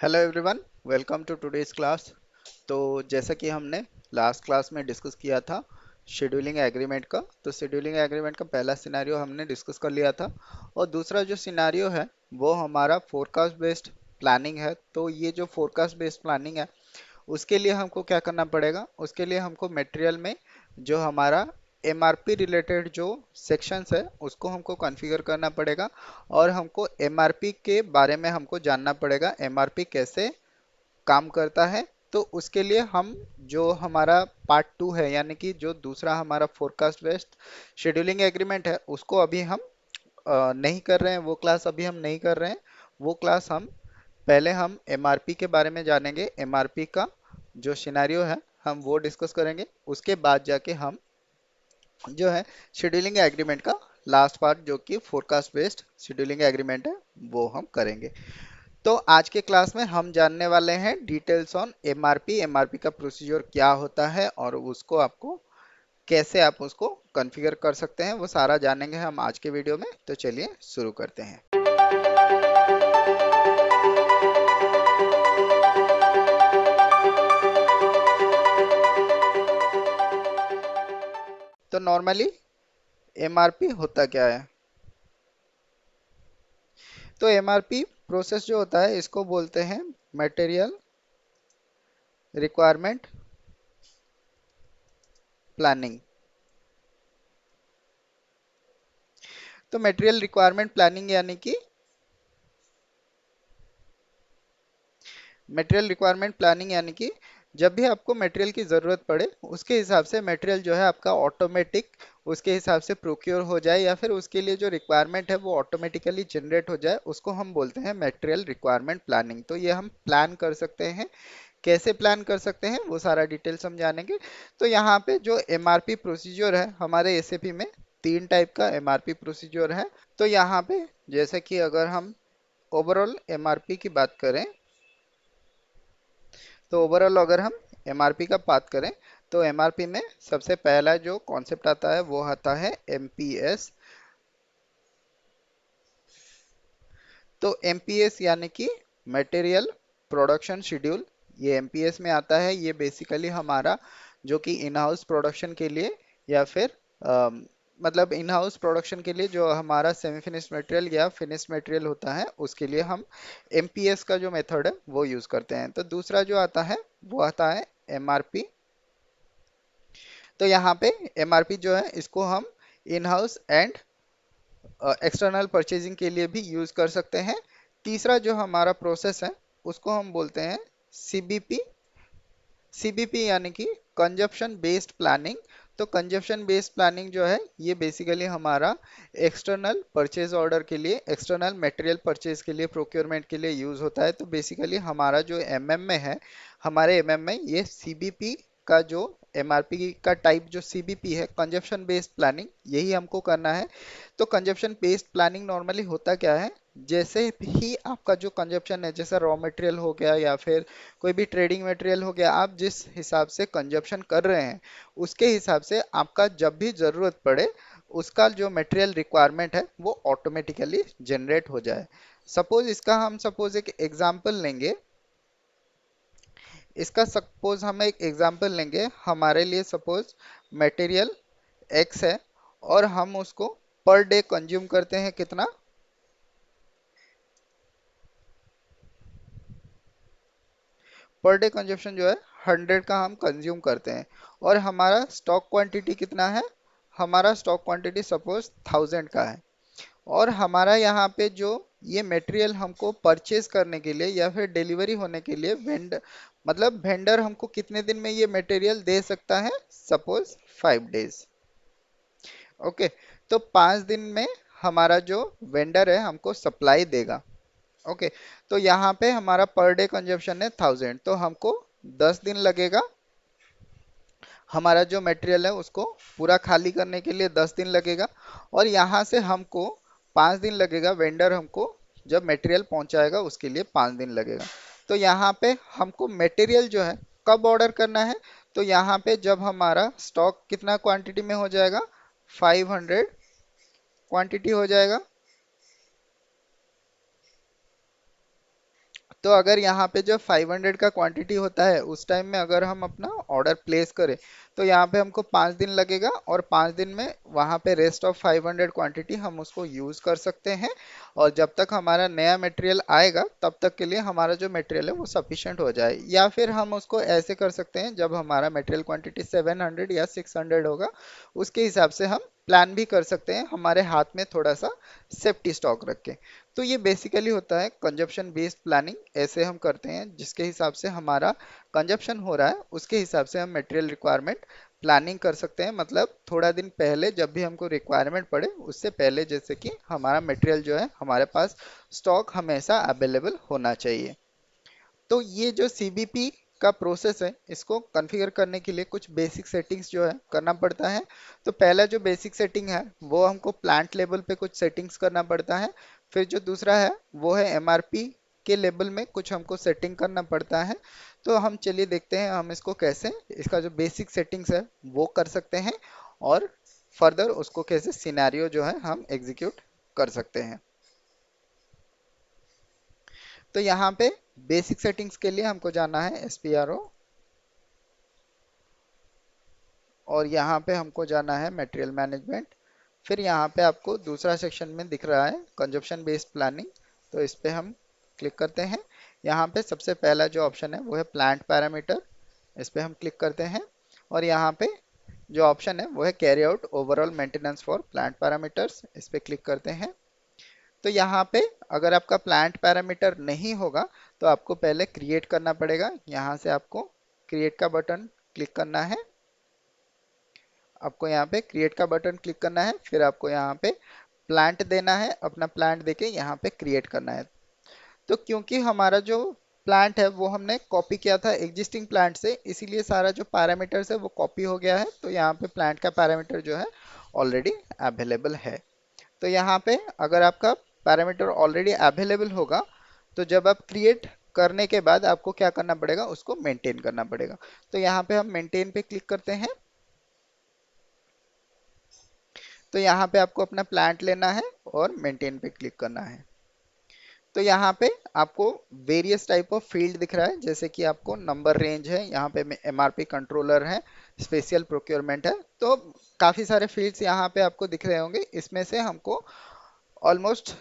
Hello everyone, welcome to today's class. तो जैसा कि हमने लास्ट क्लास में डिस्कस किया था शेड्यूलिंग एग्रीमेंट का, तो शेड्यूलिंग एग्रीमेंट का पहला सिनेरियो हमने डिस्कस कर लिया था। और दूसरा जो सिनेरियो है वो हमारा फोरकास्ट बेस्ड प्लानिंग है। तो ये जो फोरकास्ट बेस्ड प्लानिंग है उसके लिए हमको क्या करना पड़ेगा, उसके लिए हमको मटेरियल में जो हमारा एमआरपी रिलेटेड जो सेक्शंस है उसको हमको कॉन्फ़िगर करना पड़ेगा। और हमको एमआरपी के बारे में हमको जानना पड़ेगा, एमआरपी कैसे काम करता है। तो उसके लिए हम जो हमारा पार्ट टू है, यानी कि जो दूसरा हमारा फोरकास्ट बेस्ड शेड्यूलिंग एग्रीमेंट है, उसको अभी हम नहीं कर रहे हैं। वो क्लास अभी हम नहीं कर रहे हैं। वो क्लास हम पहले हम एमआरपी के बारे में जानेंगे, एमआरपी का जो सिनेरियो है हम वो डिस्कस करेंगे। उसके बाद जाके हम जो है शेड्यूलिंग एग्रीमेंट का लास्ट पार्ट जो कि फोरकास्ट बेस्ड शेड्यूलिंग एग्रीमेंट है वो हम करेंगे। तो आज के क्लास में हम जानने वाले हैं डिटेल्स ऑन एमआरपी, एमआरपी का प्रोसीजर क्या होता है और उसको आपको कैसे आप उसको कॉन्फ़िगर कर सकते हैं, वो सारा जानेंगे हम आज के वीडियो में। तो चलिए शुरू करते हैं। तो नॉर्मली एमआरपी होता क्या है? तो एमआरपी प्रोसेस जो होता है इसको बोलते हैं मटेरियल रिक्वायरमेंट प्लानिंग। तो मटेरियल रिक्वायरमेंट प्लानिंग यानी कि जब भी आपको मटेरियल की ज़रूरत पड़े उसके हिसाब से मटेरियल जो है आपका ऑटोमेटिक उसके हिसाब से प्रोक्योर हो जाए, या फिर उसके लिए जो रिक्वायरमेंट है वो ऑटोमेटिकली जनरेट हो जाए, उसको हम बोलते हैं मटेरियल रिक्वायरमेंट प्लानिंग। तो ये हम प्लान कर सकते हैं। कैसे प्लान कर सकते हैं वो सारा डिटेल्स हम जानेंगे। तो यहाँ पे जो एमआरपी प्रोसीजर है हमारे एसएपी में, तीन टाइप का एमआरपी प्रोसीजर है। तो यहाँ पे जैसे कि अगर हम ओवरऑल एमआरपी की बात करें, तो ओवरऑल अगर हम एमआरपी का बात करें तो एमआरपी में सबसे पहला जो कॉन्सेप्ट आता है वो आता है एमपीएस। तो एमपीएस यानी कि मटेरियल प्रोडक्शन शेड्यूल, ये एमपीएस में आता है। ये बेसिकली हमारा जो कि इन हाउस प्रोडक्शन के लिए या फिर मतलब इन हाउस प्रोडक्शन के लिए जो हमारा सेमी फिनिश्ड मटेरियल या फिनिश्ड मटेरियल होता है उसके लिए हम एमपीएस का जो मेथड है वो यूज करते हैं। तो दूसरा जो आता है वो आता है एमआरपी। तो यहाँ पे एमआरपी जो है इसको हम in house and external purchasing के लिए भी यूज कर सकते हैं। तीसरा जो हमारा प्रोसेस है उसको हम बोलते हैं सीबीपी। सीबीपी यानी कि कंजप्शन बेस्ड प्लानिंग। तो कंजप्शन बेस्ड प्लानिंग जो है ये बेसिकली हमारा एक्सटर्नल परचेज ऑर्डर के लिए, एक्सटर्नल मटेरियल परचेज के लिए, प्रोक्योरमेंट के लिए यूज होता है। तो बेसिकली हमारा जो एमएम में है, हमारे एमएम में ये सीबीपी का जो एमआरपी का टाइप जो सीबीपी है, कंजप्शन बेस्ड प्लानिंग, यही हमको करना है। तो कंजप्शन बेस्ड प्लानिंग नॉर्मली होता क्या है, जैसे ही आपका जो कंजप्शन है, जैसे रॉ मटेरियल हो गया या फिर कोई भी ट्रेडिंग मटेरियल हो गया, आप जिस हिसाब से कंजप्शन कर रहे हैं उसके हिसाब से आपका जब भी ज़रूरत पड़े उसका जो मटेरियल रिक्वायरमेंट है वो ऑटोमेटिकली जनरेट हो जाए। सपोज इसका हम सपोज एक एग्जांपल लेंगे। इसका सपोज हम एक एग्जांपल लेंगे, हमारे लिए सपोज मटेरियल एक्स है और हम उसको पर डे कंज्यूम करते हैं कितना, पर डे कंजप्शन जो है 100 का हम कंज्यूम करते हैं। और हमारा स्टॉक क्वांटिटी कितना है, हमारा स्टॉक क्वांटिटी सपोज 1000 का है। और हमारा यहाँ पे जो ये मटेरियल हमको परचेज करने के लिए या फिर डिलीवरी होने के लिए वेंडर हमको कितने दिन में ये मटेरियल दे सकता है, सपोज 5 डेज। ओके, तो 5 दिन में हमारा जो वेंडर है हमको सप्लाई देगा। ओके, तो यहाँ पे हमारा पर डे कंजप्शन है 1000, तो हमको 10 दिन लगेगा। हमारा जो मटेरियल है उसको पूरा खाली करने के लिए 10 दिन लगेगा। और यहाँ से हमको 5 दिन लगेगा, वेंडर हमको जब मटेरियल पहुँचाएगा उसके लिए 5 दिन लगेगा। तो यहाँ पे हमको मटेरियल जो है कब ऑर्डर करना है, तो यहाँ पे जब हमारा स्टॉक कितना क्वांटिटी में हो जाएगा, 500 क्वांटिटी हो जाएगा। तो अगर यहाँ पे जब 500 का क्वांटिटी होता है उस टाइम में अगर हम अपना ऑर्डर प्लेस करें तो यहाँ पे हमको 5 दिन लगेगा, और 5 दिन में वहाँ पे रेस्ट ऑफ 500 क्वांटिटी हम उसको यूज कर सकते हैं। और जब तक हमारा नया मटेरियल आएगा तब तक के लिए हमारा जो मटेरियल है वो सफिशिएंट हो जाए। या फिर हम उसको ऐसे कर सकते हैं, जब हमारा मटेरियल क्वांटिटी 700 या 600 होगा उसके हिसाब से हम प्लान भी कर सकते हैं हमारे हाथ में थोड़ा सा सेफ्टी स्टॉक रख के। तो ये बेसिकली होता है कंजप्शन बेस्ड प्लानिंग। ऐसे हम करते हैं जिसके हिसाब से हमारा कंजप्शन हो रहा है उसके हिसाब से हम मटेरियल रिक्वायरमेंट प्लानिंग कर सकते हैं। मतलब थोड़ा दिन पहले जब भी हमको रिक्वायरमेंट पड़े उससे पहले, जैसे कि हमारा मटेरियल जो है हमारे पास स्टॉक हमेशा अवेलेबल होना चाहिए। तो ये जो सीबीपी का प्रोसेस है इसको कॉन्फ़िगर करने के लिए कुछ बेसिक सेटिंग्स जो है करना पड़ता है। तो पहला जो बेसिक सेटिंग है वो हमको प्लांट लेवल पे कुछ सेटिंग्स करना पड़ता है। फिर जो दूसरा है वो है एमआरपी के लेवल में कुछ हमको सेटिंग करना पड़ता है। तो हम चलिए देखते हैं हम इसको कैसे, इसका जो बेसिक सेटिंग्स है वो कर सकते हैं, और फर्दर उसको कैसे सिनेरियो जो है हम एग्जीक्यूट कर सकते हैं। तो यहाँ पे बेसिक सेटिंग्स के लिए हमको जाना है एसपीआरओ, और यहाँ पे हमको जाना है मटेरियल मैनेजमेंट। फिर यहाँ पे आपको दूसरा सेक्शन में दिख रहा है कंजप्शन बेस्ड प्लानिंग, तो इस पे हम क्लिक करते हैं। यहाँ पे सबसे पहला जो ऑप्शन है वो है प्लांट पैरामीटर, इस पे हम क्लिक करते हैं। और यहाँ पे जो ऑप्शन है वो है carry out overall maintenance for plant parameters, इस पे क्लिक करते हैं। तो यहाँ पे अगर आपका प्लांट पैरामीटर नहीं होगा तो आपको पहले क्रिएट करना पड़ेगा। यहाँ से आपको क्रिएट का बटन क्लिक करना है, आपको यहाँ पे क्रिएट का बटन क्लिक करना है, फिर आपको यहाँ पे प्लांट देना है, अपना प्लांट देके यहाँ पे क्रिएट करना है। तो क्योंकि हमारा जो प्लांट है वो हमने कॉपी किया था एग्जिस्टिंग प्लांट से, इसीलिए सारा जो पैरामीटर्स है वो कॉपी हो गया है। तो यहाँ पे प्लांट का पैरामीटर जो है ऑलरेडी अवेलेबल है। तो यहाँ पे अगर आपका पैरामीटर ऑलरेडी अवेलेबल होगा तो जब आप क्रिएट करने के बाद आपको क्या करना पड़ेगा, उसको मेंटेन करना पड़ेगा। तो यहाँ पे हम मेंटेन पे क्लिक करते हैं। तो यहाँ पे आपको अपना प्लांट लेना है और मेंटेन पे क्लिक करना है। तो यहाँ पे आपको वेरियस टाइप ऑफ फील्ड दिख रहा है, जैसे कि आपको नंबर रेंज है, यहाँ पे एमआरपी कंट्रोलर है, स्पेशल प्रोक्योरमेंट है। तो काफ़ी सारे फील्ड्स यहाँ पे आपको दिख रहे होंगे। इसमें से हमको ऑलमोस्ट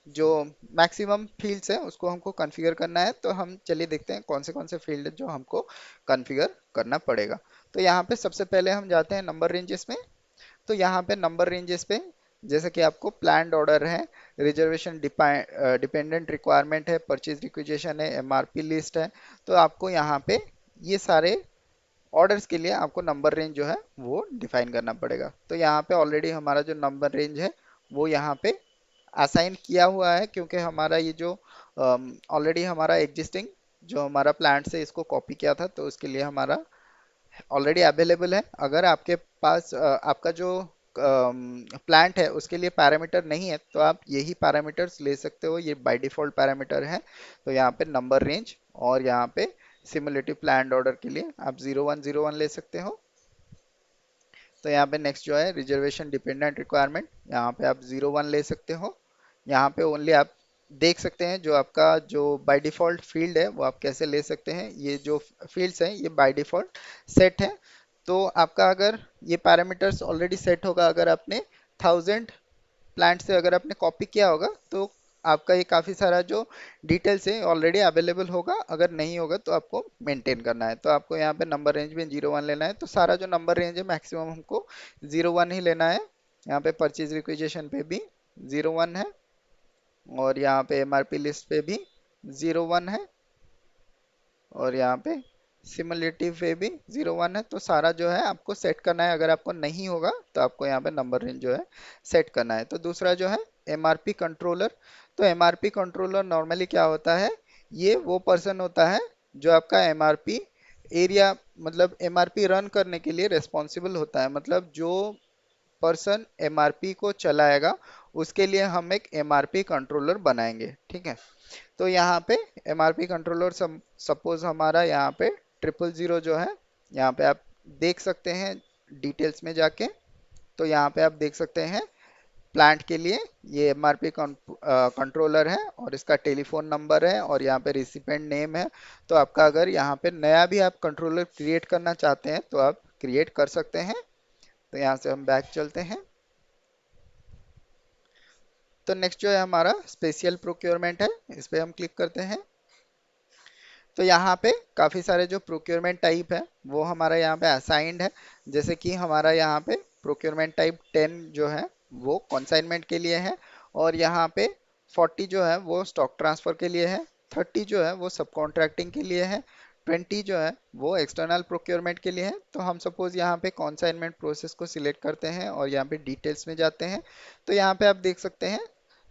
जो मैक्सिमम फील्ड्स है उसको हमको कॉन्फ़िगर करना है। तो हम चलिए देखते हैं कौन से फील्ड जो हमको कॉन्फ़िगर करना पड़ेगा। तो यहाँ पे सबसे पहले हम जाते हैं नंबर रेंजेस में। तो यहाँ पे नंबर रेंजेस पे जैसे कि आपको प्लान्ड ऑर्डर है, रिजर्वेशन डिपेंडेंट रिक्वायरमेंट है, परचेज रिक्विजिशन है, एमआरपी लिस्ट है। तो आपको यहाँ पे ये सारे ऑर्डर्स के लिए आपको नंबर रेंज जो है वो डिफाइन करना पड़ेगा। तो यहाँ पे ऑलरेडी हमारा जो नंबर रेंज है वो यहाँ पे असाइन किया हुआ है, क्योंकि हमारा ये जो ऑलरेडी हमारा एग्जिस्टिंग जो हमारा प्लांट से इसको कॉपी किया था तो उसके लिए हमारा ऑलरेडी अवेलेबल है। अगर आपके पास आपका जो प्लांट है उसके लिए पैरामीटर नहीं है तो आप यही पैरामीटर्स ले सकते हो, ये बाय डिफॉल्ट पैरामीटर है। तो यहाँ पे नंबर रेंज और यहाँ पे सिमुलेटिव प्लान्ड ऑर्डर के लिए आप 0101 ले सकते हो। तो यहाँ पे नेक्स्ट जो है रिजर्वेशन डिपेंडेंट रिक्वायरमेंट, यहाँ पे आप 01 ले सकते हो। यहाँ पे ओनली आप देख सकते हैं जो आपका जो बाय डिफॉल्ट फील्ड है वो आप कैसे ले सकते हैं। ये जो फील्ड्स हैं ये बाय डिफॉल्ट सेट है। तो आपका अगर ये पैरामीटर्स ऑलरेडी सेट होगा, अगर आपने 1000 प्लांट से अगर आपने कॉपी किया होगा तो आपका ये काफ़ी सारा जो डिटेल्स है ऑलरेडी अवेलेबल होगा। अगर नहीं होगा तो आपको मेंटेन करना है। तो आपको यहाँ पे नंबर रेंज में 01 लेना है। तो सारा जो नंबर रेंज है मैक्सिमम हमको 01 ही लेना है। यहाँ पे परचेज रिक्विजिशन पे भी 01 है, और यहाँ पे एमआरपी लिस्ट पे भी 01 है, और यहाँ पे सिमुलेटिव पे भी 01 है। तो सारा जो है आपको सेट करना है। अगर आपको नहीं होगा तो आपको यहाँ पे नंबर रेंज जो है सेट करना है। तो दूसरा जो है एमआरपी कंट्रोलर। तो एमआरपी कंट्रोलर नॉर्मली क्या होता है, ये वो पर्सन होता है जो आपका एमआरपी एरिया मतलब एमआरपी रन करने के लिए रिस्पॉन्सिबल होता है। मतलब जो पर्सन एमआरपी को चलाएगा उसके लिए हम एक एमआरपी कंट्रोलर बनाएंगे, ठीक है। तो यहाँ पे एमआरपी कंट्रोलर सपोज हमारा यहाँ पे 000 जो है, यहाँ पे आप देख सकते हैं डिटेल्स में जाके। तो यहाँ पे आप देख सकते हैं प्लांट के लिए ये एमआरपी कंट्रोलर है और इसका टेलीफोन नंबर है और यहाँ पे रिसिपेंट नेम है। तो आपका अगर यहाँ पे नया भी आप कंट्रोलर क्रिएट करना चाहते हैं तो आप क्रिएट कर सकते हैं। तो यहाँ से हम बैक चलते हैं। तो नेक्स्ट जो है हमारा स्पेशल प्रोक्योरमेंट है, इस पे हम क्लिक करते हैं। तो यहाँ पे काफ़ी सारे जो प्रोक्योरमेंट टाइप है वो हमारा यहाँ पे असाइंड है। जैसे कि हमारा यहाँ पे प्रोक्योरमेंट टाइप 10 जो है वो कंसाइनमेंट के लिए है, और यहाँ पे 40 जो है वो स्टॉक ट्रांसफर के लिए है, 30 जो है वो सब कॉन्ट्रैक्टिंग के लिए है, 20 जो है वो एक्सटर्नल प्रोक्योरमेंट के लिए है। तो हम सपोज यहाँ पे कंसाइनमेंट प्रोसेस को सिलेक्ट करते हैं और यहाँ पे डिटेल्स में जाते हैं। तो यहाँ पे आप देख सकते हैं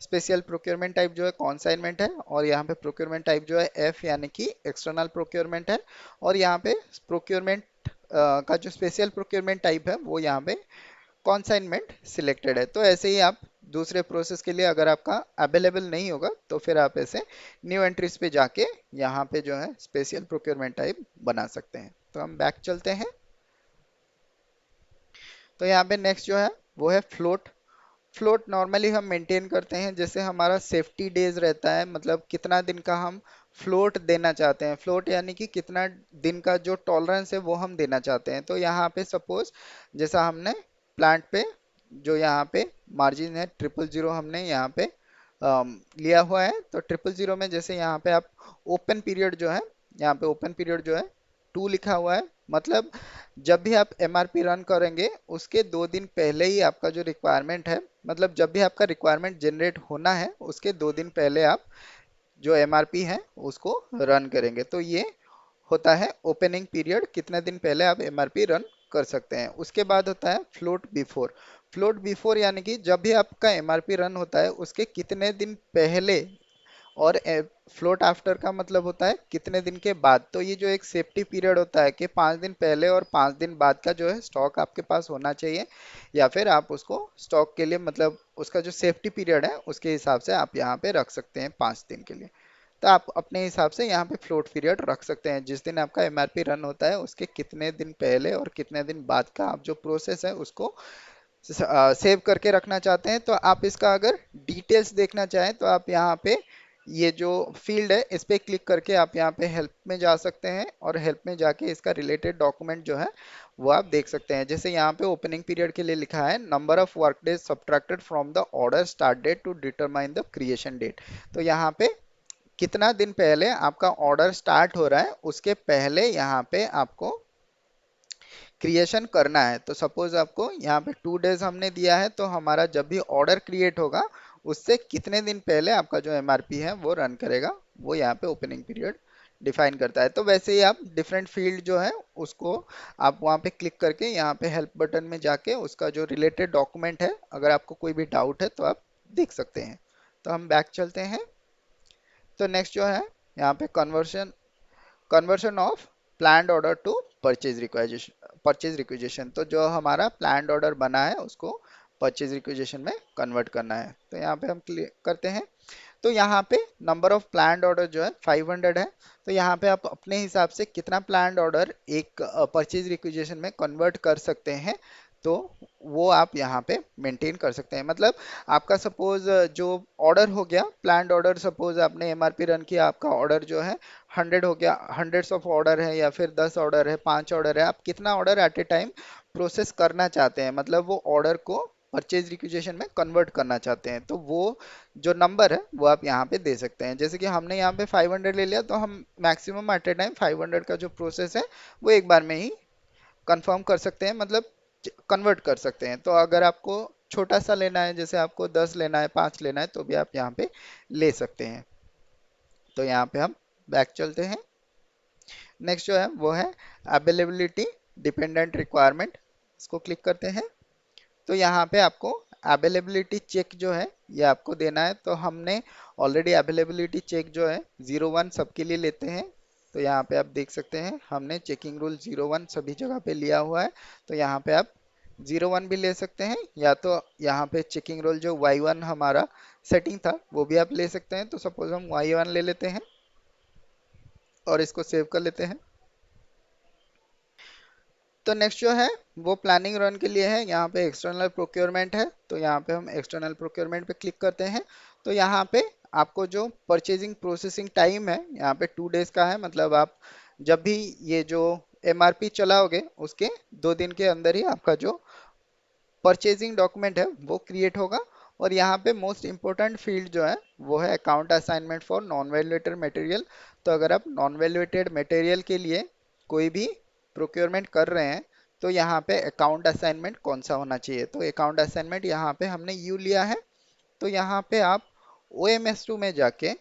स्पेशल प्रोक्योरमेंट टाइप जो है कॉन्साइनमेंट है, और यहाँ पे प्रोक्योरमेंट टाइप जो है एफ यानी कि एक्सटर्नल प्रोक्योरमेंट है, और यहाँ पे प्रोक्योरमेंट का जो स्पेशल प्रोक्योरमेंट टाइप है वो यहाँ पे कॉन्साइनमेंट सिलेक्टेड है। तो ऐसे ही आप दूसरे प्रोसेस के लिए अगर आपका अवेलेबल नहीं होगा तो फिर आप ऐसे न्यू एंट्रीज पे जाके यहाँ पे जो है स्पेशल प्रोक्योरमेंट टाइप बना सकते हैं। तो हम बैक चलते हैं। तो यहाँ पे नेक्स्ट जो है वो है फ्लोट। फ्लोट नॉर्मली हम मेंटेन करते हैं, जैसे हमारा सेफ्टी डेज रहता है, मतलब कितना दिन का हम फ्लोट देना चाहते हैं। फ्लोट यानी कि कितना दिन का जो टॉलरेंस है वो हम देना चाहते हैं। तो यहाँ पे सपोज जैसा हमने प्लांट पे जो यहाँ पे मार्जिन है 000 हमने यहाँ पे लिया हुआ है। तो 000 में जैसे यहाँ पे आप ओपन पीरियड जो है, यहाँ पे ओपन पीरियड जो है 2 लिखा हुआ है, मतलब जब भी आप एमआरपी रन करेंगे उसके 2 दिन पहले ही आपका जो रिक्वायरमेंट है, मतलब जब भी आपका रिक्वायरमेंट जनरेट होना है उसके 2 दिन पहले आप जो एमआरपी है उसको रन करेंगे। तो ये होता है ओपनिंग पीरियड, कितने दिन पहले आप एमआरपी रन कर सकते हैं। उसके बाद होता है फ्लोट बिफोर। फ्लोट बिफोर यानी कि जब भी आपका एमआरपी रन होता है उसके कितने दिन पहले, और फ्लोट आफ्टर का मतलब होता है कितने दिन के बाद। तो ये जो एक सेफ्टी पीरियड होता है कि 5 दिन पहले और 5 दिन बाद का जो है स्टॉक आपके पास होना चाहिए, या फिर आप उसको स्टॉक के लिए मतलब उसका जो सेफ्टी पीरियड है उसके हिसाब से आप यहाँ पे रख सकते हैं 5 दिन के लिए। तो आप अपने हिसाब से यहाँ पे फ्लोट पीरियड रख सकते हैं, जिस दिन आपका एमआरपी रन होता है उसके कितने दिन पहले और कितने दिन बाद का आप जो प्रोसेस है उसको सेव करके रखना चाहते हैं। तो आप इसका अगर डिटेल्स देखना चाहें तो आप यहाँ पे ये जो फील्ड है इस पे क्लिक करके आप यहाँ पे हेल्प में जा सकते हैं, और हेल्प में जाके इसका रिलेटेड डॉक्यूमेंट जो है वो आप देख सकते हैं। जैसे यहाँ पे ओपनिंग पीरियड के लिए लिखा है number of work days subtracted from the order start date to determine the creation date. तो यहाँ पे कितना दिन पहले आपका ऑर्डर स्टार्ट हो रहा है उसके पहले यहाँ पे आपको क्रिएशन करना है। तो सपोज आपको यहाँ पे 2 डेज हमने दिया है, तो हमारा जब भी ऑर्डर क्रिएट होगा उससे कितने दिन पहले आपका जो एमआरपी है वो रन करेगा, वो यहाँ पे ओपनिंग पीरियड डिफाइन करता है। तो वैसे ही आप डिफरेंट फील्ड जो है उसको आप वहाँ पे क्लिक करके यहाँ पे हेल्प बटन में जाके उसका जो रिलेटेड डॉक्यूमेंट है अगर आपको कोई भी डाउट है तो आप देख सकते हैं। तो हम बैक चलते हैं। तो नेक्स्ट जो है यहाँ पे conversion conversion of planned order to purchase requisition. तो जो हमारा प्लान्ड ऑर्डर बना है उसको परचेज रिक्विजिशन में कन्वर्ट करना है। तो यहाँ पे हम क्लिक करते हैं। तो यहाँ पे नंबर ऑफ प्लान्ड ऑर्डर जो है 500 है। तो यहाँ पे आप अपने हिसाब से कितना प्लान्ड ऑर्डर एक परचेज रिक्विजिशन में कन्वर्ट कर सकते हैं, तो वो आप यहाँ पे मेंटेन कर सकते हैं। मतलब आपका सपोज जो ऑर्डर हो गया प्लान्ड ऑर्डर, सपोज आपने एमआरपी रन किया, आपका ऑर्डर जो है 100 हो गया, हंड्रेड्स ऑफ ऑर्डर है या फिर 10 ऑर्डर है, 5 ऑर्डर है, आप कितना order at a time process करना चाहते हैं, मतलब वो ऑर्डर को परचेज रिक्विजिशन में कन्वर्ट करना चाहते हैं, तो वो जो नंबर है वो आप यहाँ पे दे सकते हैं। जैसे कि हमने यहाँ पे 500 ले लिया, तो हम मैक्सिमम एट ए टाइम 500 का जो प्रोसेस है वो एक बार में ही कंफर्म कर सकते हैं, मतलब कन्वर्ट कर सकते हैं। तो अगर आपको छोटा सा लेना है, जैसे आपको 10 लेना है, 5 लेना है, तो भी आप यहाँ पे ले सकते हैं। तो यहाँ पे हम बैक चलते हैं। नेक्स्ट जो है वो है अवेलेबिलिटी डिपेंडेंट रिक्वायरमेंट, इसको क्लिक करते हैं। तो यहाँ पे आपको अवेलेबिलिटी चेक जो है ये आपको देना है। तो हमने ऑलरेडी अवेलेबिलिटी चेक जो है 01 सबके लिए लेते हैं। तो यहाँ पे आप देख सकते हैं हमने चेकिंग रूल 01 सभी जगह पे लिया हुआ है। तो यहाँ पे आप 01 भी ले सकते हैं, या तो यहाँ पे चेकिंग रूल जो Y1 हमारा सेटिंग था वो भी आप ले सकते हैं। तो सपोज हम Y1 ले लेते हैं और इसको सेव कर लेते हैं। तो नेक्स्ट जो है वो प्लानिंग रन के लिए है। यहाँ पे एक्सटर्नल प्रोक्योरमेंट है, तो यहाँ पे हम एक्सटर्नल प्रोक्योरमेंट पे क्लिक करते हैं। तो यहाँ पे आपको जो परचेजिंग प्रोसेसिंग टाइम है यहाँ पे 2 डेज का है, मतलब आप जब भी ये जो एमआरपी चलाओगे उसके 2 दिन के अंदर ही आपका जो परचेजिंग डॉक्यूमेंट है वो क्रिएट होगा। और यहाँ पे मोस्ट इंपॉर्टेंट फील्ड जो है वो है account assignment for non valuated material. तो अगर आप नॉन वैल्यूएटेड मटेरियल के लिए कोई भी प्रोक्योरमेंट कर रहे हैं तो यहाँ पे अकाउंट असाइनमेंट कौन सा होना चाहिए। तो अकाउंट असाइनमेंट यहाँ पे हमने यू लिया है। तो यहाँ पे आप OMS2 में जाके,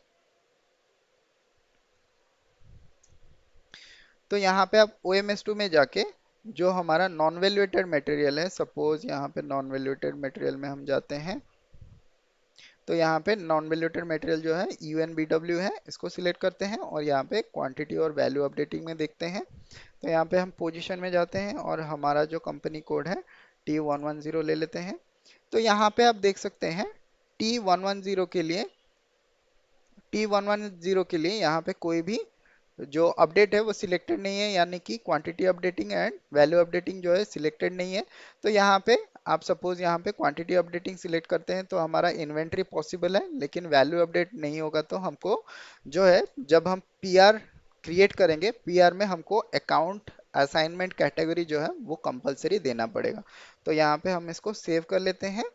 तो यहाँ पे आप OMS2 में जाके जो हमारा नॉन वैल्यूएटेड मटेरियल है, सपोज यहाँ पे नॉन वैल्यूएटेड मटेरियल में हम जाते हैं। तो यहाँ पे नॉन वैल्यूएटेड मटेरियल जो है UNBW है, इसको सिलेक्ट करते हैं और यहाँ पे क्वांटिटी और वैल्यू अपडेटिंग में देखते हैं। तो यहाँ पे हम पोजीशन में जाते हैं और हमारा जो कंपनी कोड है T110 ले लेते हैं। तो यहाँ पे आप देख सकते हैं T110 के लिए यहाँ पे कोई भी जो अपडेट है वो सिलेक्टेड नहीं है, यानी कि quantity updating and value updating जो है सिलेक्टेड नहीं है। तो यहाँ पे आप सपोज यहाँ पे क्वांटिटी अपडेटिंग सिलेक्ट करते हैं तो हमारा इन्वेंट्री पॉसिबल है, लेकिन वैल्यू अपडेट नहीं होगा। तो हमको जो है जब हम पीआर क्रिएट करेंगे, पीआर में हमको अकाउंट असाइनमेंट कैटेगरी जो है वो कंपलसरी देना पड़ेगा। तो यहाँ पे हम इसको सेव कर लेते हैं।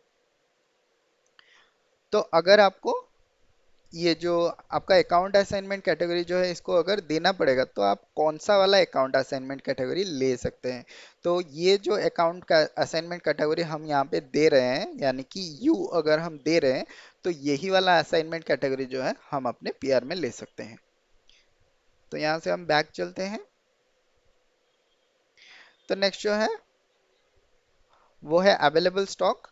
तो अगर आपको ये जो आपका अकाउंट असाइनमेंट कैटेगरी जो है इसको अगर देना पड़ेगा तो आप कौन सा वाला अकाउंट असाइनमेंट कैटेगरी ले सकते हैं। तो ये जो अकाउंट का असाइनमेंट कैटेगरी हम यहाँ पे दे रहे हैं, यानी कि यू अगर हम दे रहे हैं तो यही वाला असाइनमेंट कैटेगरी जो है हम अपने पीआर में ले सकते हैं। तो यहाँ से हम बैक चलते हैं। तो नेक्स्ट जो है वो है अवेलेबल स्टॉक।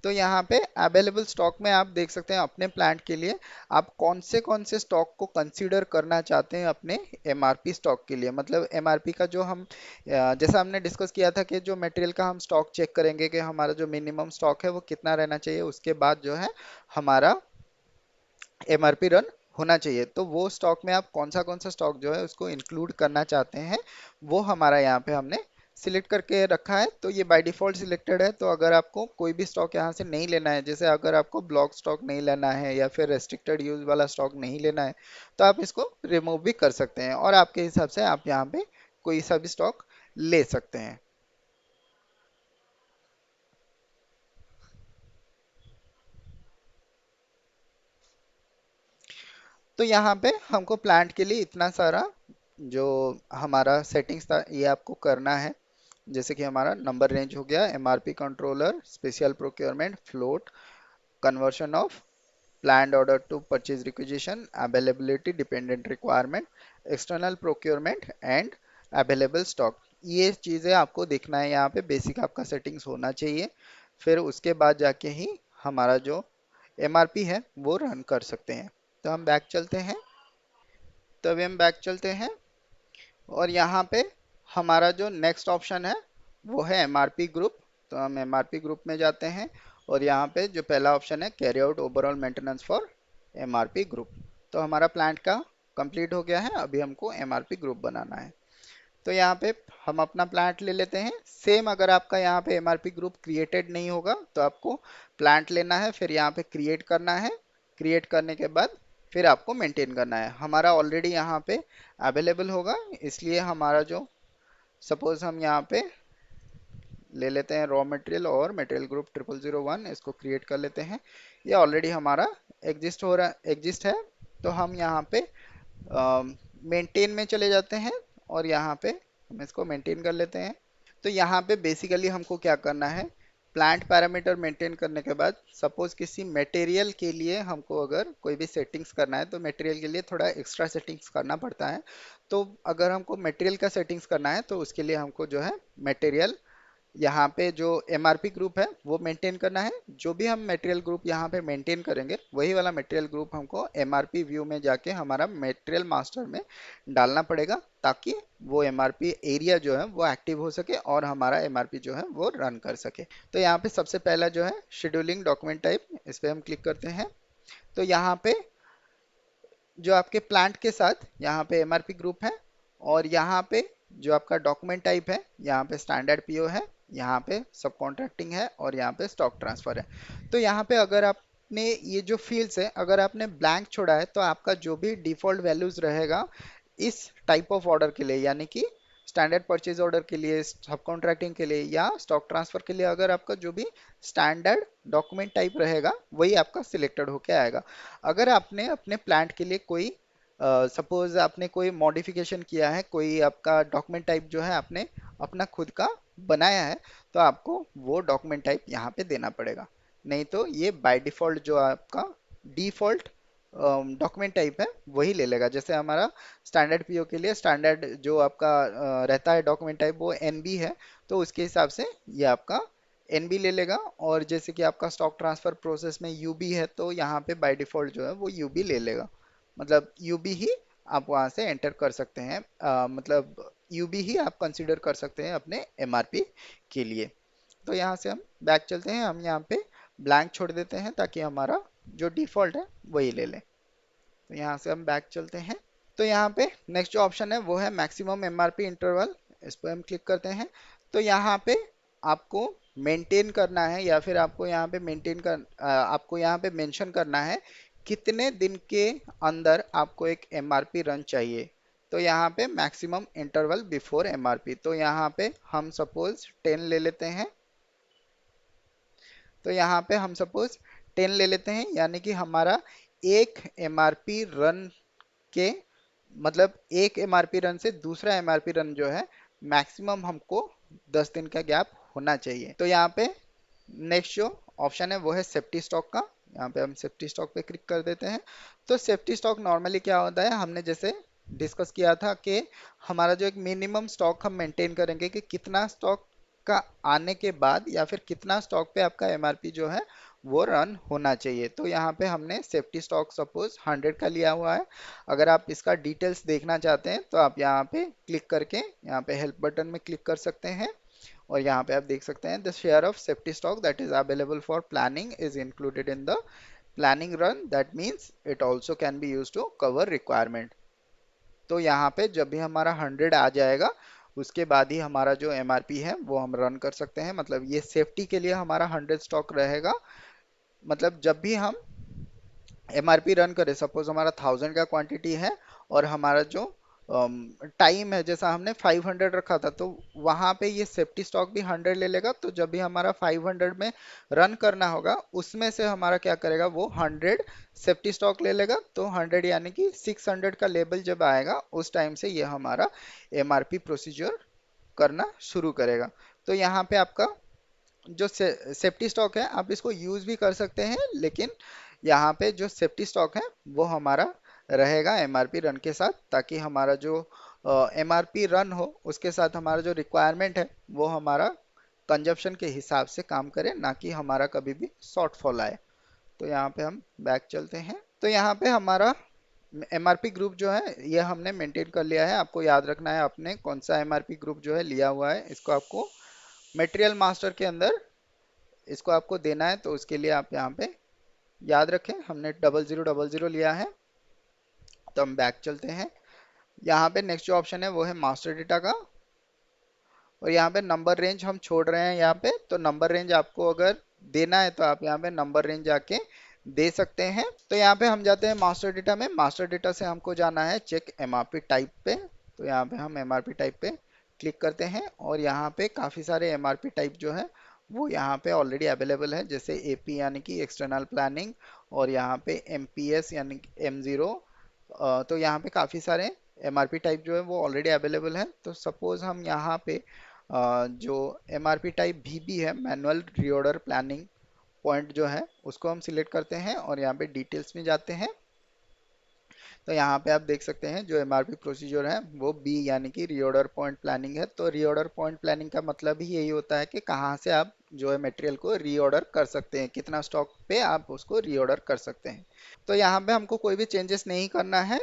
तो यहाँ पे अवेलेबल स्टॉक में आप देख सकते हैं अपने प्लांट के लिए आप कौन से स्टॉक को कंसीडर करना चाहते हैं अपने एमआरपी स्टॉक के लिए। मतलब एमआरपी का जो हम जैसा हमने डिस्कस किया था कि जो मटेरियल का हम स्टॉक चेक करेंगे कि हमारा जो मिनिमम स्टॉक है वो कितना रहना चाहिए, उसके बाद जो है हमारा एमआरपी रन होना चाहिए। तो वो स्टॉक में आप कौन सा स्टॉक जो है उसको इंक्लूड करना चाहते हैं वो हमारा यहाँ पे हमने सिलेक्ट करके रखा है। तो ये बाय डिफॉल्ट सिलेक्टेड है। तो अगर आपको कोई भी स्टॉक यहाँ से नहीं लेना है, जैसे अगर आपको ब्लॉक स्टॉक नहीं लेना है या फिर रेस्ट्रिक्टेड यूज वाला स्टॉक नहीं लेना है तो आप इसको रिमूव भी कर सकते हैं और आपके हिसाब से आप यहाँ पे कोई सा भी स्टॉक ले सकते हैं। तो यहाँ पे हमको प्लांट के लिए इतना सारा जो हमारा सेटिंग्स था ये आपको करना है। जैसे कि हमारा नंबर रेंज हो गया, MRP controller, special procurement, float, conversion of planned order to purchase requisition, availability dependent requirement, external procurement and available stock। ये चीज़ें आपको देखना है, यहाँ पे बेसिक आपका सेटिंग्स होना चाहिए। फिर उसके बाद जाके ही हमारा जो एमआरपी है वो रन कर सकते हैं। तो हम बैक चलते हैं। तो अभी हम बैक चलते हैं और यहाँ पे हमारा जो नेक्स्ट ऑप्शन है वो है एमआरपी ग्रुप। तो हम एमआरपी ग्रुप में जाते हैं और यहाँ पे जो पहला ऑप्शन है carry out overall maintenance for MRP group. तो हमारा प्लांट का कंप्लीट हो गया है, अभी हमको एमआरपी ग्रुप बनाना है। तो यहाँ पे हम अपना प्लांट ले लेते हैं। सेम अगर आपका यहाँ पे एमआरपी ग्रुप क्रिएटेड नहीं होगा तो आपको प्लांट लेना है, फिर यहाँ पे क्रिएट करना है। क्रिएट करने के बाद फिर आपको मेंटेन करना है। हमारा ऑलरेडी यहाँ पे अवेलेबल होगा, इसलिए हमारा जो सपोज हम यहाँ पे ले लेते हैं रॉ मटेरियल और मटेरियल ग्रुप 0001, इसको क्रिएट कर लेते हैं। ये ऑलरेडी हमारा एग्जिस्ट है। तो हम यहाँ पे मेंटेन में चले जाते हैं और यहाँ पे हम इसको मेंटेन कर लेते हैं। तो यहाँ पे बेसिकली हमको क्या करना है, प्लांट पैरामीटर मेंटेन करने के बाद सपोज किसी मटेरियल के लिए हमको अगर कोई भी सेटिंग्स करना है तो मटेरियल के लिए थोड़ा एक्स्ट्रा सेटिंग्स करना पड़ता है। तो अगर हमको मटेरियल का सेटिंग्स करना है तो उसके लिए हमको जो है मटेरियल यहाँ पे जो एमआरपी ग्रुप है वो मेंटेन करना है। जो भी हम मटेरियल ग्रुप यहाँ पे मेंटेन करेंगे वही वाला मटेरियल ग्रुप हमको एमआरपी व्यू में जाके हमारा मटेरियल मास्टर में डालना पड़ेगा, ताकि वो एमआरपी एरिया जो है वो एक्टिव हो सके और हमारा एमआरपी जो है वो रन कर सके। तो यहाँ पे सबसे पहला जो है शेड्यूलिंग डॉक्यूमेंट टाइप, इस पे हम क्लिक करते हैं। तो यहाँ पे जो आपके प्लांट के साथ यहाँ पे एमआरपी ग्रुप है और यहाँ पे जो आपका डॉक्यूमेंट टाइप है, यहाँ पे स्टैंडर्ड पीओ है, यहाँ पे सब कॉन्ट्रैक्टिंग है और यहाँ पे स्टॉक ट्रांसफर है। तो यहाँ पे अगर आपने ये जो फील्ड्स है अगर आपने ब्लैंक छोड़ा है तो आपका जो भी डिफॉल्ट वैल्यूज रहेगा इस टाइप ऑफ ऑर्डर के लिए, यानी कि स्टैंडर्ड परचेज ऑर्डर के लिए, सब कॉन्ट्रैक्टिंग के लिए या स्टॉक ट्रांसफर के लिए, अगर आपका जो भी स्टैंडर्ड डॉक्यूमेंट टाइप रहेगा वही आपका सिलेक्टेड होके आएगा। अगर आपने अपने प्लांट के लिए कोई सपोज आपने कोई मॉडिफिकेशन किया है, कोई आपका डॉक्यूमेंट टाइप जो है आपने अपना खुद का बनाया है, तो आपको वो डॉक्यूमेंट टाइप यहाँ पे देना पड़ेगा। नहीं तो ये बाय डिफॉल्ट जो आपका डिफॉल्ट डॉक्यूमेंट टाइप है वही ले लेगा। जैसे हमारा स्टैंडर्ड पीओ के लिए स्टैंडर्ड जो आपका रहता है डॉक्यूमेंट टाइप वो एनबी है, तो उसके हिसाब से ये आपका एनबी ले लेगा। और जैसे कि आपका स्टॉक ट्रांसफर प्रोसेस में यूबी है तो यहाँ पे बाय डिफॉल्ट जो है वो यूबी ले लेगा। मतलब यूबी ही आप वहां से एंटर कर सकते हैं, मतलब यूबी ही आप कंसीडर कर सकते हैं अपने एमआरपी के लिए। तो यहाँ से हम बैक चलते हैं, हम यहाँ पे ब्लैंक छोड़ देते हैं ताकि हमारा जो डिफॉल्ट है वही ले लें। तो यहाँ से हम बैक चलते हैं। तो यहाँ पे नेक्स्ट जो ऑप्शन है वो है मैक्सिमम एमआरपी इंटरवल, इस पर हम क्लिक करते हैं। तो यहाँ पे आपको मेंटेन करना है या फिर आपको यहाँ पे आपको यहाँ पे मेंशन करना है कितने दिन के अंदर आपको एक एमआरपी रन चाहिए। तो यहाँ पे मैक्सिमम इंटरवल बिफोर एमआरपी, तो यहाँ पे हम सपोज 10 ले लेते हैं। तो यहाँ पे हम सपोज 10 ले लेते हैं, यानी कि हमारा एक एमआरपी रन के मतलब एक एमआरपी रन से दूसरा एमआरपी रन जो है मैक्सिमम हमको 10 दिन का गैप होना चाहिए। तो यहाँ पे नेक्स्ट जो ऑप्शन है वो है सेफ्टी स्टॉक का, यहाँ पे हम सेफ्टी स्टॉक पे क्लिक कर देते हैं। तो सेफ्टी स्टॉक नॉर्मली क्या होता है, हमने जैसे डिस्कस किया था कि हमारा जो एक मिनिमम स्टॉक हम मेंटेन करेंगे कि कितना स्टॉक का आने के बाद या फिर कितना स्टॉक पे आपका एमआरपी जो है वो रन होना चाहिए। तो यहाँ पे हमने सेफ्टी स्टॉक सपोज 100 का लिया हुआ है। अगर आप इसका डिटेल्स देखना चाहते हैं तो आप यहाँ पे क्लिक करके यहाँ पे हेल्प बटन में क्लिक कर सकते हैं और यहाँ पे आप देख सकते हैं the share of safety stock that is available for planning is included in the planning run, that means it also can be use to cover requirement. तो यहाँ पे जब भी हमारा 100 आ जाएगा उसके बाद ही हमारा जो एमआरपी है वो हम रन कर सकते हैं। मतलब ये सेफ्टी के लिए हमारा 100 स्टॉक रहेगा। मतलब जब भी हम एमआरपी रन करें, सपोज हमारा 1000 का क्वांटिटी है और हमारा जो टाइम है जैसा हमने 500 रखा था, तो वहां पे ये सेफ्टी स्टॉक भी 100 ले लेगा। तो जब भी हमारा 500 में रन करना होगा उसमें से हमारा क्या करेगा वो 100 सेफ्टी स्टॉक ले लेगा। तो 100 यानी कि 600 का लेवल जब आएगा उस टाइम से ये हमारा एमआरपी प्रोसीजर करना शुरू करेगा। तो यहाँ पे आपका जो सेफ्टी स्टॉक है आप इसको यूज भी कर सकते हैं, लेकिन यहाँ पे जो सेफ्टी स्टॉक है वो हमारा रहेगा एमआरपी रन के साथ, ताकि हमारा जो एमआरपी रन हो उसके साथ हमारा जो रिक्वायरमेंट है वो हमारा कंजप्शन के हिसाब से काम करे, ना कि हमारा कभी भी शॉर्टफॉल आए। तो यहाँ पे हम बैक चलते हैं। तो यहाँ पे हमारा एमआरपी ग्रुप जो है ये हमने मेंटेन कर लिया है। आपको याद रखना है आपने कौन सा एमआरपी ग्रुप जो है लिया हुआ है, इसको आपको मटेरियल मास्टर के अंदर इसको आपको देना है। तो उसके लिए आप यहाँ पे याद रखें हमने 0000 लिया है। तो हम बैक चलते हैं। यहाँ पे नेक्स्ट जो ऑप्शन है वो है मास्टर डेटा का, और यहाँ पे नंबर रेंज हम छोड़ रहे हैं यहाँ पे। तो नंबर रेंज आपको अगर देना है तो आप यहाँ पे नंबर रेंज जाके दे सकते हैं। तो यहाँ पे हम जाते हैं मास्टर डेटा में। मास्टर डेटा से हमको जाना है चेक एमआरपी टाइप पे। तो यहाँ पे हम एमआरपी टाइप पे क्लिक करते हैं और यहाँ पे काफ़ी सारे एमआरपी टाइप जो है वो यहाँ पे ऑलरेडी अवेलेबल है, जैसे एपी यानी कि एक्सटर्नल प्लानिंग, और यहाँ पे एमपीएस यानी कि M0। तो यहाँ पे काफ़ी सारे एमआरपी टाइप जो है वो ऑलरेडी अवेलेबल है। तो सपोज हम यहाँ पे जो एमआरपी टाइप VB है, मैनुअल रीऑर्डर प्लानिंग पॉइंट जो है उसको हम सिलेक्ट करते हैं और यहाँ पे डिटेल्स में जाते हैं। तो यहाँ पे आप देख सकते हैं जो एमआरपी प्रोसीजर है वो बी यानी कि रीऑर्डर पॉइंट प्लानिंग है। तो रीऑर्डर पॉइंट प्लानिंग का मतलब ही यही होता है कि कहाँ से आप जो है मटेरियल को रीऑर्डर कर सकते हैं, कितना स्टॉक पे आप उसको रीऑर्डर कर सकते हैं। तो यहाँ पे हमको कोई भी चेंजेस नहीं करना है।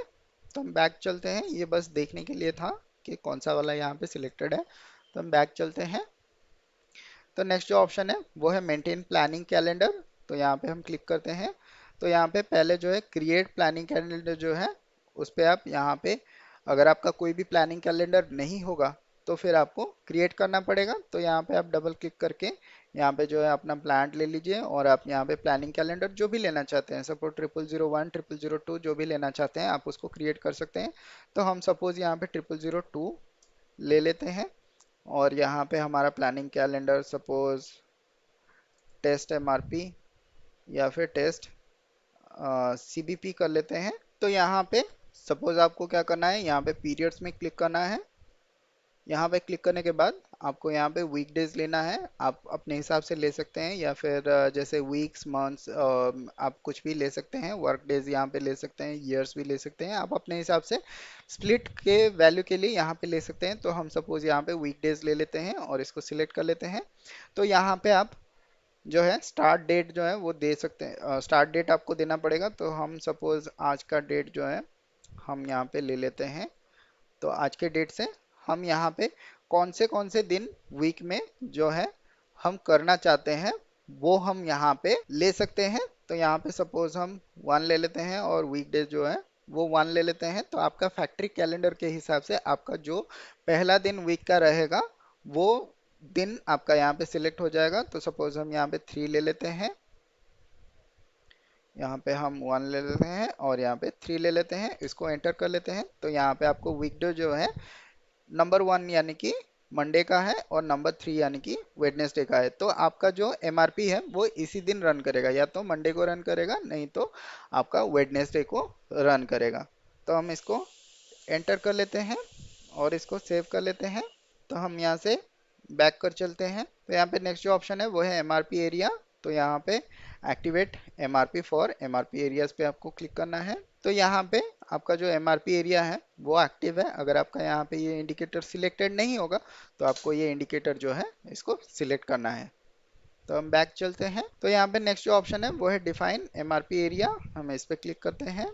तो हम बैक चलते हैं, ये बस देखने के लिए था कि कौन सा वाला यहाँ पे सिलेक्टेड है। तो हम बैक चलते हैं। तो नेक्स्ट जो ऑप्शन है वो है मेंटेन प्लानिंग कैलेंडर। तो यहाँ पे हम क्लिक करते हैं। तो यहाँ पे पहले जो है क्रिएट प्लानिंग कैलेंडर जो है उस पे आप यहाँ पे अगर आपका कोई भी प्लानिंग कैलेंडर नहीं होगा तो फिर आपको क्रिएट करना पड़ेगा। तो यहाँ पे आप डबल क्लिक करके यहाँ पे जो है अपना प्लांट ले लीजिए और आप यहाँ पे प्लानिंग कैलेंडर जो भी लेना चाहते हैं, सपोज 0001, 0002 जो भी लेना चाहते हैं आप उसको क्रिएट कर सकते हैं। तो हम सपोज यहाँ पे 0002 ले लेते हैं और यहाँ पे हमारा planning calendar suppose test MRP या फिर टेस्ट सीबीपी कर लेते हैं। तो यहाँ पे सपोज आपको क्या करना है, यहाँ पे पीरियड्स में क्लिक करना है। यहाँ पे क्लिक करने के बाद आपको यहाँ पे वीकडेज लेना है, आप अपने हिसाब से ले सकते हैं या फिर जैसे वीक्स मंथ्स आप कुछ भी ले सकते हैं, वर्क डेज यहाँ पे ले सकते हैं, ईयर्स भी ले सकते हैं, आप अपने हिसाब से स्प्लिट के वैल्यू के लिए यहाँ पे ले सकते हैं। तो हम सपोज यहाँ पे वीकडेज ले लेते हैं और इसको सिलेक्ट कर लेते हैं। तो यहाँ पे आप जो है स्टार्ट डेट जो है वो दे सकते हैं, स्टार्ट डेट आपको देना पड़ेगा। तो हम सपोज आज का डेट जो है हम यहाँ पे ले लेते हैं। तो आज के डेट से हम यहाँ पे कौन से दिन वीक में जो है हम करना चाहते हैं वो हम यहाँ पे ले सकते हैं। तो यहाँ पे सपोज हम 1 ले लेते हैं और वीकडेज जो है वो 1 ले लेते हैं। तो आपका फैक्ट्री कैलेंडर के हिसाब से आपका जो पहला दिन वीक का रहेगा वो दिन आपका यहाँ पे सिलेक्ट हो जाएगा। तो सपोज हम यहाँ पे 3 ले लेते हैं, यहाँ पे हम 1 ले लेते हैं और यहाँ पे 3 ले लेते हैं, इसको एंटर कर लेते हैं। तो यहाँ पे आपको वीकडे जो है नंबर 1 यानी कि मंडे का है और नंबर 3 यानी कि वेडनेसडे का है। तो आपका जो एमआरपी है वो इसी दिन रन करेगा, या तो मंडे को रन करेगा नहीं तो आपका वेडनेसडे को रन करेगा। तो हम इसको एंटर कर लेते हैं और इसको सेव कर लेते हैं। तो हम यहाँ से बैक कर चलते हैं। तो यहाँ पे नेक्स्ट जो ऑप्शन है वो है एमआरपी एरिया। तो यहाँ पे activate MRP for MRP areas पे आपको क्लिक करना है। तो यहाँ पे आपका जो एमआरपी एरिया है वो एक्टिव है। अगर आपका यहाँ पे ये इंडिकेटर सिलेक्टेड नहीं होगा तो आपको ये इंडिकेटर जो है इसको सिलेक्ट करना है। तो हम बैक चलते हैं। तो यहाँ पे नेक्स्ट जो ऑप्शन है वो है डिफाइन एमआरपी एरिया, हम इस पे क्लिक करते हैं।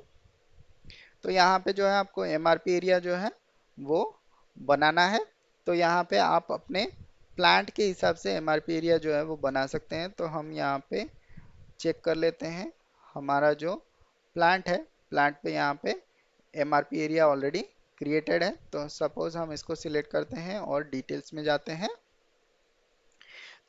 तो यहाँ पे जो है आपको एमआरपी एरिया जो है वो बनाना है। तो यहाँ पे आप अपने प्लांट के हिसाब से एमआरपी एरिया जो है वो बना सकते हैं। तो हम यहाँ पे चेक कर लेते हैं हमारा जो प्लांट है, प्लांट पे यहाँ पे एमआरपी एरिया ऑलरेडी क्रिएटेड है। तो सपोज हम इसको सिलेक्ट करते हैं और डिटेल्स में जाते हैं।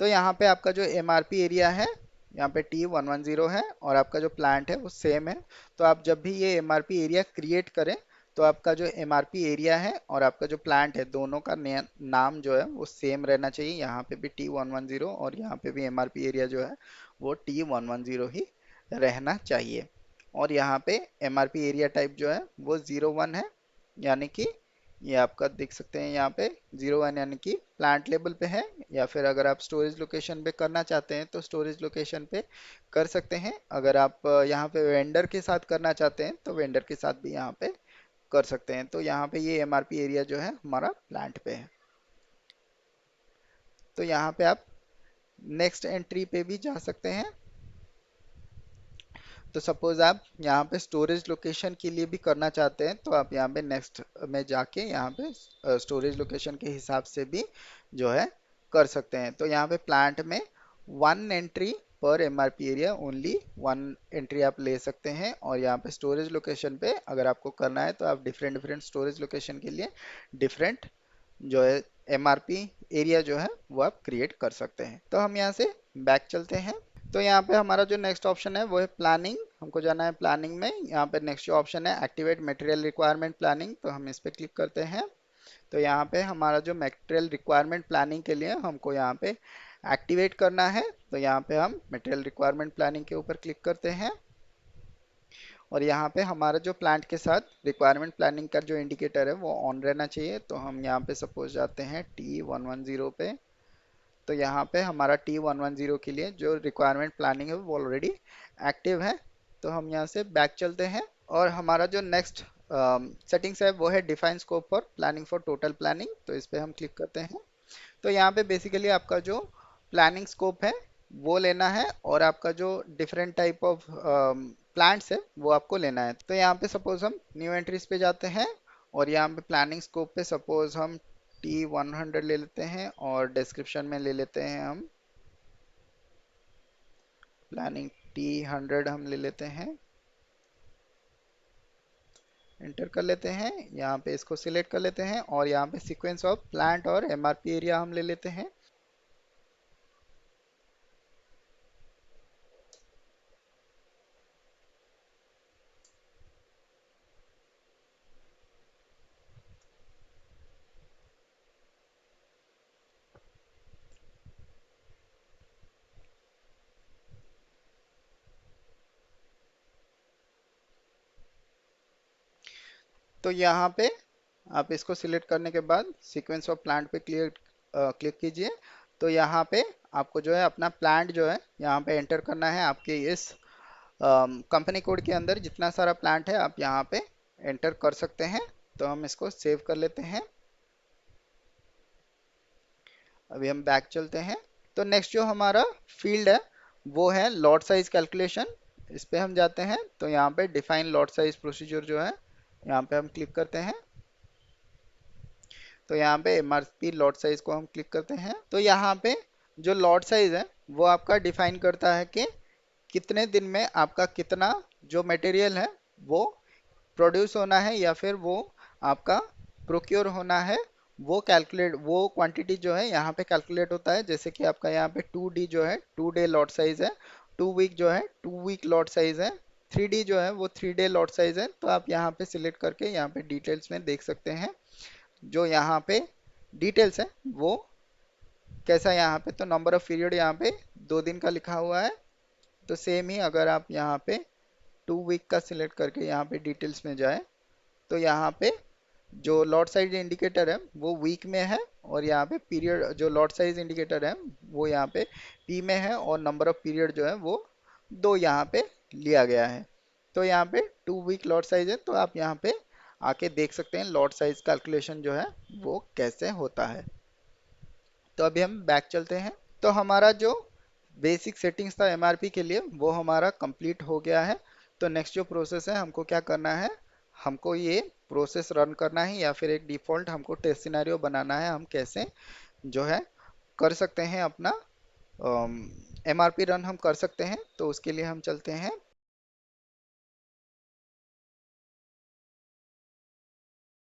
तो यहाँ पे आपका जो एमआरपी एरिया है यहाँ पे T110 है और आपका जो प्लांट है वो सेम है। तो आप जब भी ये एमआरपी एरिया क्रिएट करें तो आपका जो एमआरपी एरिया है और आपका जो प्लांट है दोनों का नाम जो है वो सेम रहना चाहिए। यहाँ पे भी T110 और यहाँ पे भी एमआरपी एरिया जो है वो T110 ही रहना चाहिए। और यहाँ पे एमआरपी एरिया टाइप जो है वो 01 है, यानी कि ये आपका देख सकते हैं यहाँ पे 01 यानी कि प्लांट लेवल पे है। या फिर अगर आप स्टोरेज लोकेशन पे करना चाहते हैं तो स्टोरेज लोकेशन पे कर सकते हैं। अगर आप यहाँ पे वेंडर के साथ करना चाहते हैं तो वेंडर के साथ भी यहाँ पे कर सकते हैं। तो यहाँ पे ये एमआरपी एरिया जो है हमारा प्लांट पे है। तो यहाँ पे आप नेक्स्ट एंट्री पे भी जा सकते हैं। तो सपोज आप यहाँ पे स्टोरेज लोकेशन के लिए भी करना चाहते हैं तो आप यहाँ पे नेक्स्ट में जाके यहाँ पे स्टोरेज लोकेशन के हिसाब से भी जो है कर सकते हैं। तो यहाँ पे प्लांट में 1 एंट्री पर एमआरपी एरिया, ओनली 1 एंट्री आप ले सकते हैं। और यहाँ पे स्टोरेज लोकेशन पे अगर आपको करना है तो आप डिफरेंट डिफरेंट स्टोरेज लोकेशन के लिए डिफरेंट जो है एमआरपी एरिया जो है वो आप क्रिएट कर सकते हैं। तो हम यहाँ से बैक चलते हैं। तो यहाँ पे हमारा जो नेक्स्ट ऑप्शन है वो है प्लानिंग, हमको जाना है प्लानिंग में। यहाँ पे नेक्स्ट जो ऑप्शन है एक्टिवेट मटेरियल रिक्वायरमेंट प्लानिंग, तो हम इस पे क्लिक करते हैं। तो यहाँ पे हमारा जो मटेरियल रिक्वायरमेंट प्लानिंग के लिए हमको यहाँ पे एक्टिवेट करना है। तो यहाँ पे हम मटेरियल रिक्वायरमेंट प्लानिंग के ऊपर क्लिक करते हैं और यहाँ पे हमारा जो प्लांट के साथ रिक्वायरमेंट प्लानिंग का जो इंडिकेटर है वो ऑन रहना चाहिए। तो हम यहाँ पे सपोज जाते हैं T110 पे। तो यहाँ पे हमारा T110 के लिए जो रिक्वायरमेंट प्लानिंग है वो ऑलरेडी एक्टिव है। तो हम यहाँ से बैक चलते हैं और हमारा जो नेक्स्ट सेटिंग्स है वो है define scope for planning for total planning. तो इस पे हम क्लिक करते हैं। तो यहाँ पे बेसिकली आपका जो प्लानिंग स्कोप है वो लेना है और आपका जो डिफरेंट टाइप ऑफ प्लांट्स है वो आपको लेना है। तो यहाँ पे सपोज हम न्यू एंट्रीज पे जाते हैं और यहाँ पे प्लानिंग स्कोप पे सपोज हम T100 ले लेते हैं और डिस्क्रिप्शन में ले लेते हैं हम प्लानिंग T100 हम ले लेते हैं। एंटर कर लेते हैं, यहाँ पे इसको सिलेक्ट कर लेते हैं और यहाँ पे सीक्वेंस ऑफ प्लांट और एमआरपी एरिया हम ले लेते हैं। तो यहाँ पे आप इसको सिलेक्ट करने के बाद सीक्वेंस ऑफ प्लांट पे क्लिक कीजिए। तो यहाँ पे आपको जो है अपना प्लांट जो है यहाँ पे एंटर करना है। आपके इस कंपनी कोड के अंदर जितना सारा प्लांट है आप यहाँ पे एंटर कर सकते हैं। तो हम इसको सेव कर लेते हैं। अभी हम बैक चलते हैं। तो नेक्स्ट जो हमारा फील्ड है वो है लॉट साइज कैलकुलेशन। इस पे हम जाते हैं तो यहाँ पे डिफाइन लॉट साइज प्रोसीजर जो है यहाँ पे हम क्लिक करते हैं। तो यहाँ पे एमआरपी लॉट साइज को हम क्लिक करते हैं। तो यहाँ पे जो लॉट साइज है वो आपका डिफाइन करता है कि कितने दिन में आपका कितना जो मटेरियल है वो प्रोड्यूस होना है या फिर वो आपका प्रोक्योर होना है। वो क्वांटिटी जो है यहाँ पे कैलकुलेट होता है। जैसे कि आपका यहाँ पे 2D जो है 2 डे लॉट साइज है, 2 वीक जो है 2 वीक लॉट साइज है, 3D जो है वो 3 डे लॉट साइज है। तो आप यहाँ पे सिलेक्ट करके यहाँ पे डिटेल्स में देख सकते हैं जो यहाँ पे डिटेल्स है वो कैसा है। यहाँ पे तो नंबर ऑफ पीरियड यहाँ पे 2 दिन का लिखा हुआ है। तो सेम ही अगर आप यहाँ पे 2 वीक का सिलेक्ट करके यहाँ पे डिटेल्स में जाए तो यहाँ पे जो लॉट साइज इंडिकेटर है वो वीक में है और यहाँ पे पीरियड जो लॉट साइज इंडिकेटर है वो यहाँ पे पी में है और नंबर ऑफ पीरियड जो है वो 2 यहाँ पे लिया गया है। तो यहाँ पे 2 वीक लॉट साइज है। तो आप यहाँ पे आके देख सकते हैं लॉट साइज कैलकुलेशन जो है वो कैसे होता है। तो अभी हम बैक चलते हैं। तो हमारा जो बेसिक सेटिंग्स था एमआरपी के लिए वो हमारा कंप्लीट हो गया है। तो नेक्स्ट जो प्रोसेस है हमको क्या करना है, हमको ये प्रोसेस रन करना है या फिर एक डिफॉल्ट हमको टेस्ट सिनेरियो बनाना है। हम कैसे जो है कर सकते हैं अपना एमआरपी रन हम कर सकते हैं। तो उसके लिए हम चलते हैं